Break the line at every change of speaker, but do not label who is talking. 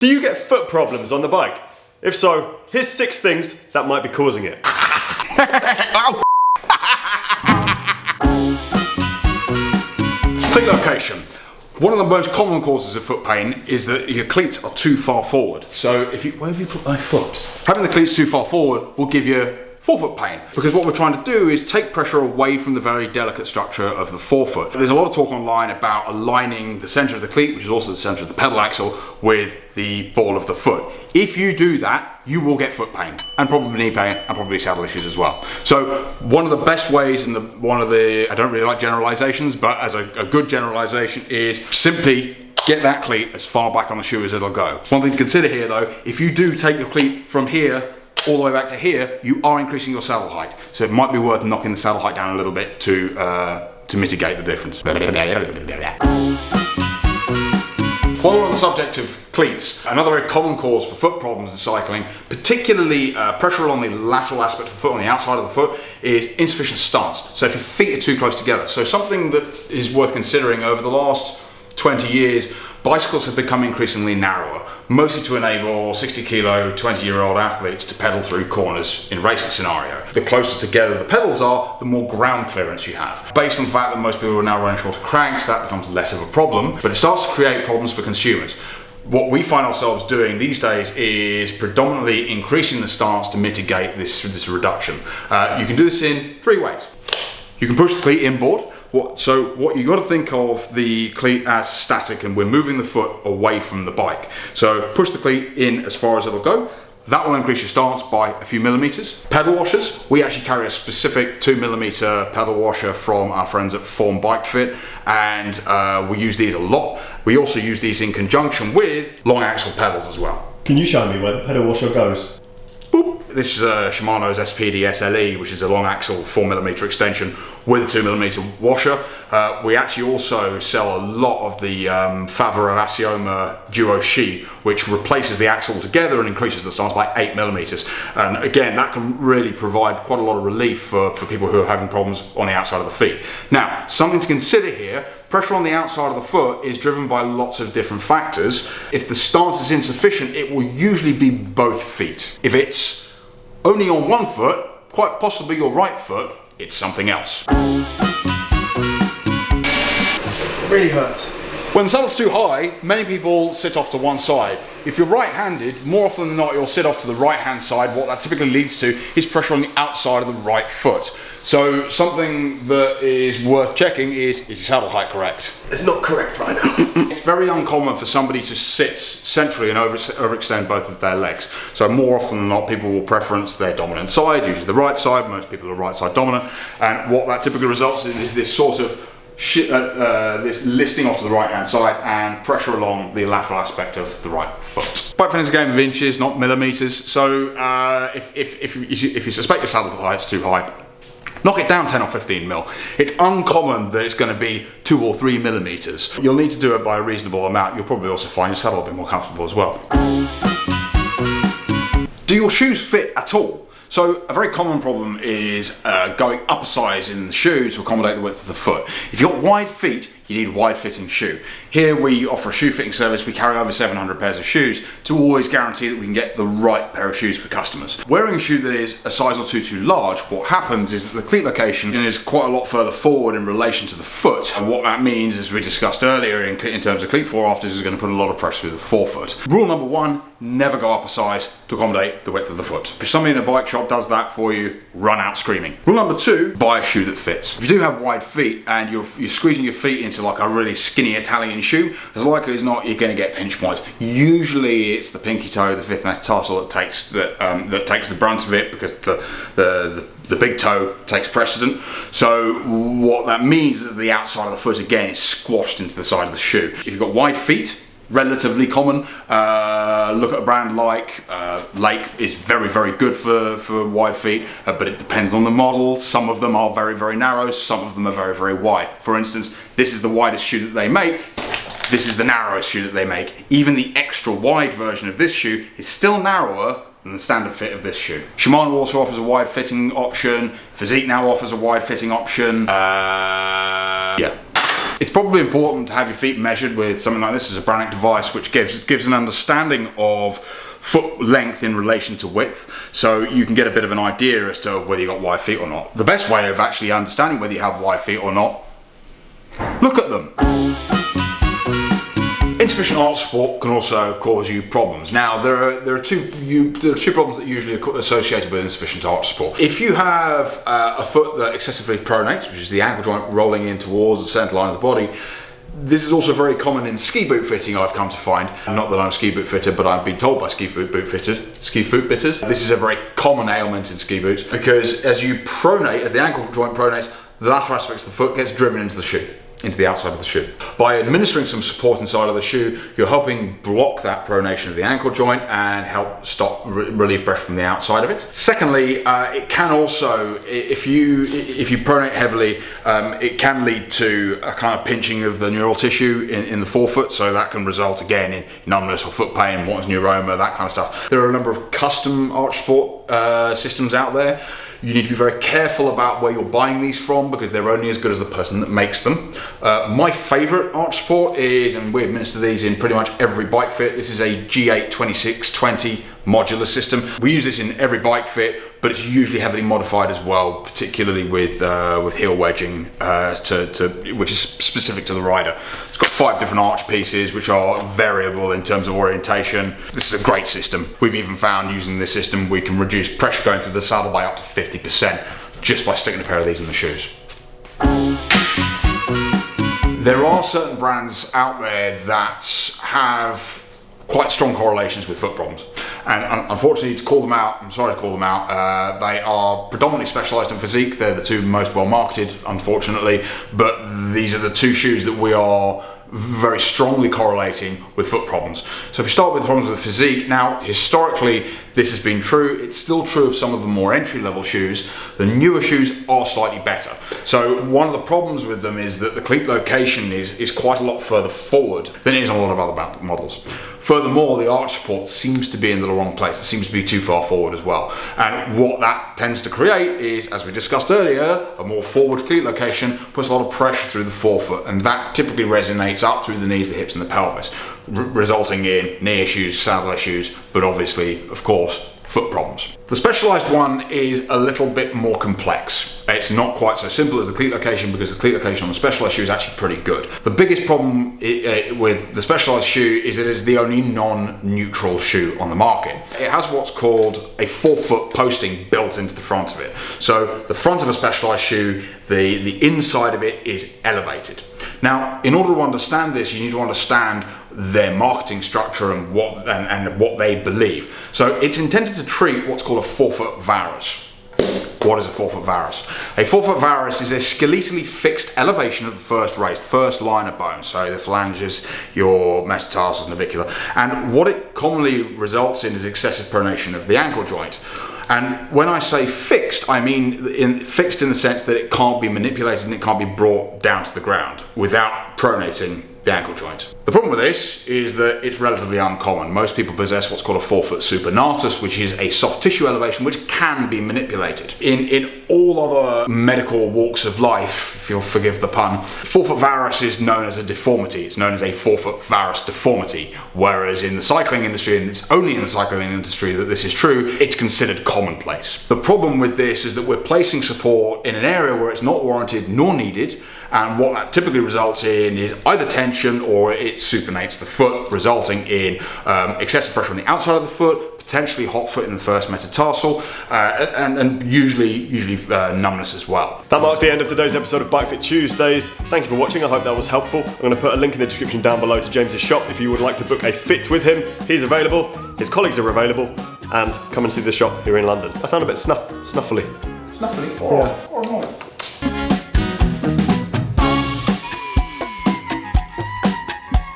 Do you get foot problems on the bike? If so, here's 6 things that might be causing it.
Cleat location. One of the most common causes of foot pain is that your cleats are too far forward. So wherever you put my foot, having the cleats too far forward will give you forefoot pain, because what we're trying to do is take pressure away from the very delicate structure of the forefoot. There's a lot of talk online about aligning the center of the cleat, which is also the center of the pedal axle, with the ball of the foot. If you do that, you will get foot pain, and probably knee pain, and probably saddle issues as well. So one of the best ways, and I don't really like generalizations, but as a good generalization is simply get that cleat as far back on the shoe as it'll go. One thing to consider here though, if you do take your cleat from here all the way back to here, you are increasing your saddle height. So it might be worth knocking the saddle height down a little bit to mitigate the difference. While we're on the subject of cleats, another very common cause for foot problems in cycling, particularly pressure along the lateral aspect of the foot, on the outside of the foot, is insufficient stance. So if your feet are too close together. So something that is worth considering: over the last 20 years, bicycles have become increasingly narrower, mostly to enable 60 kilo, 20-year-old athletes to pedal through corners in racing scenario. The closer together the pedals are, the more ground clearance you have. Based on the fact that most people are now running shorter cranks, that becomes less of a problem, but it starts to create problems for consumers. What we find ourselves doing these days is predominantly increasing the stance to mitigate this reduction. You can do this in 3 ways. You can push the cleat inboard. So what you got to think of the cleat as static, and we're moving the foot away from the bike. So push the cleat in as far as it'll go. That will increase your stance by a few millimeters. Pedal washers, we actually carry a specific 2mm pedal washer from our friends at Form Bike Fit, and we use these a lot. We also use these in conjunction with long axle pedals as well.
Can you show me where the pedal washer goes?
Boop. This is Shimano's SPD SLE, which is a long axle 4mm extension with a 2mm washer. We actually also sell a lot of the Favaro Asioma Duo Shi, which replaces the axle altogether and increases the stance by 8mm. And again, that can really provide quite a lot of relief for people who are having problems on the outside of the feet. Now, something to consider here: pressure on the outside of the foot is driven by lots of different factors. If the stance is insufficient, it will usually be both feet. If it's only on one foot, quite possibly your right foot, it's something else.
It really hurts.
When the saddle's too high, many people sit off to one side. If you're right-handed, more often than not, you'll sit off to the right-hand side. What that typically leads to is pressure on the outside of the right foot. So something that is worth checking is your saddle height correct?
It's not correct right now.
It's very uncommon for somebody to sit centrally and overextend both of their legs. So more often than not, people will preference their dominant side, usually the right side. Most people are right side dominant. And what that typically results in is this sort of this listing off to the right hand side and pressure along the lateral aspect of the right foot. Bike fitting is a game of inches, not millimeters. So if you suspect your saddle height's too high, knock it down 10 or 15 mil. It's uncommon that it's going to be 2 or 3 millimeters. You'll need to do it by a reasonable amount. You'll probably also find your saddle a bit more comfortable as well. Do your shoes fit at all? So a very common problem is going up a size in the shoe to accommodate the width of the foot. If you've got wide feet, you need a wide fitting shoe. Here we offer a shoe fitting service. We carry over 700 pairs of shoes to always guarantee that we can get the right pair of shoes for customers. Wearing a shoe that is a size or two too large, what happens is that the cleat location is quite a lot further forward in relation to the foot. And what that means, as we discussed earlier in terms of cleat foreafters, is going to put a lot of pressure through the forefoot. Rule number 1, never go up a size to accommodate the width of the foot. If somebody in a bike shop does that for you, run out screaming. Rule number 2, buy a shoe that fits. If you do have wide feet and you're squeezing your feet into like a really skinny Italian shoe, as likely as not, you're going to get pinch points. Usually it's the pinky toe, the 5th metatarsal that takes the brunt of it, because the big toe takes precedent. So what that means is the outside of the foot again is squashed into the side of the shoe. If you've got wide feet, relatively common. Look at a brand like Lake is very, very good for wide feet, but it depends on the model. Some of them are very, very narrow, some of them are very, very wide. For instance, this is the widest shoe that they make. This is the narrowest shoe that they make. Even the extra wide version of this shoe is still narrower than the standard fit of this shoe. Shimano also offers a wide fitting option. Physique now offers a wide fitting option. Yeah. It's probably important to have your feet measured with something like this as a Brannick device, which gives an understanding of foot length in relation to width, so you can get a bit of an idea as to whether you've got wide feet or not. The best way of actually understanding whether you have wide feet or not, look at them. Insufficient arch support can also cause you problems. Now, there are two problems that are usually associated with insufficient arch support. If you have a foot that excessively pronates, which is the ankle joint rolling in towards the centre line of the body, this is also very common in ski boot fitting, I've come to find. Not that I'm a ski boot fitter, but I've been told by ski foot fitters. This is a very common ailment in ski boots, because as you pronate, as the ankle joint pronates, the lateral aspects of the foot gets driven into the shoe, into the outside of the shoe. By administering some support inside of the shoe, you're helping block that pronation of the ankle joint and help stop relieve pressure from the outside of it. Secondly, it can also, if you pronate heavily, it can lead to a kind of pinching of the neural tissue in the forefoot, so that can result again in numbness or foot pain, Morton's neuroma, that kind of stuff. There are a number of custom arch support systems out there. You need to be very careful about where you're buying these from, because they're only as good as the person that makes them. My favourite arch support is, and we administer these in pretty much every bike fit, this is a G8 2620 modular system. We use this in every bike fit, but it's usually heavily modified as well, particularly with heel wedging, which is specific to the rider. It's got 5 different arch pieces, which are variable in terms of orientation. This is a great system. We've even found using this system, we can reduce pressure going through the saddle by up to 50% just by sticking a pair of these in the shoes. There are certain brands out there that have quite strong correlations with foot problems, and unfortunately, to call them out, I'm sorry to call them out, they are predominantly specialised in physique. They're the two most well marketed, unfortunately, but these are the two shoes that we are very strongly correlating with foot problems. So if we start with problems with physique, now historically this has been true. It's still true of some of the more entry-level shoes. The newer shoes are slightly better. So one of the problems with them is that the cleat location is quite a lot further forward than it is on a lot of other models. Furthermore, the arch support seems to be in the wrong place. It seems to be too far forward as well. And what that tends to create is, as we discussed earlier, a more forward cleat location puts a lot of pressure through the forefoot, and that typically resonates up through the knees, the hips and the pelvis, resulting in knee issues, saddle issues, but obviously, of course, foot problems. The specialised one is a little bit more complex. It's not quite so simple as the cleat location, because the cleat location on the specialised shoe is actually pretty good. The biggest problem with the specialised shoe is that it is the only non-neutral shoe on the market. It has what's called a forefoot posting built into the front of it. So the front of a specialised shoe, the inside of it is elevated. Now, in order to understand this, you need to understand their marketing structure and what they believe. So it's intended to treat what's called a forefoot varus. What is a forefoot varus? A forefoot varus is a skeletally fixed elevation of the first race, the first line of bone, so the phalanges, your metatarsals, navicular. And what it commonly results in is excessive pronation of the ankle joint. And when I say fixed, I mean fixed in the sense that it can't be manipulated and it can't be brought down to the ground without pronating the ankle joint. The problem with this is that it's relatively uncommon. Most people possess what's called a forefoot supernatus, which is a soft tissue elevation which can be manipulated. In all other medical walks of life, if you'll forgive the pun, forefoot varus is known as a deformity. It's known as a forefoot varus deformity, whereas in the cycling industry, and it's only in the cycling industry that this is true, it's considered commonplace. The problem with this is that we're placing support in an area where it's not warranted nor needed, and what that typically results in is either tension or it supinates the foot, resulting in excessive pressure on the outside of the foot, potentially hot foot in the first metatarsal, and usually numbness as well.
That marks the end of today's episode of Bike Fit Tuesdays. Thank you for watching. I hope that was helpful. I'm going to put a link in the description down below to James's shop if you would like to book a fit with him. He's available, his colleagues are available, and come and see the shop here in London. I sound a bit snuffly.
Snuffly?
Yeah.
Or not.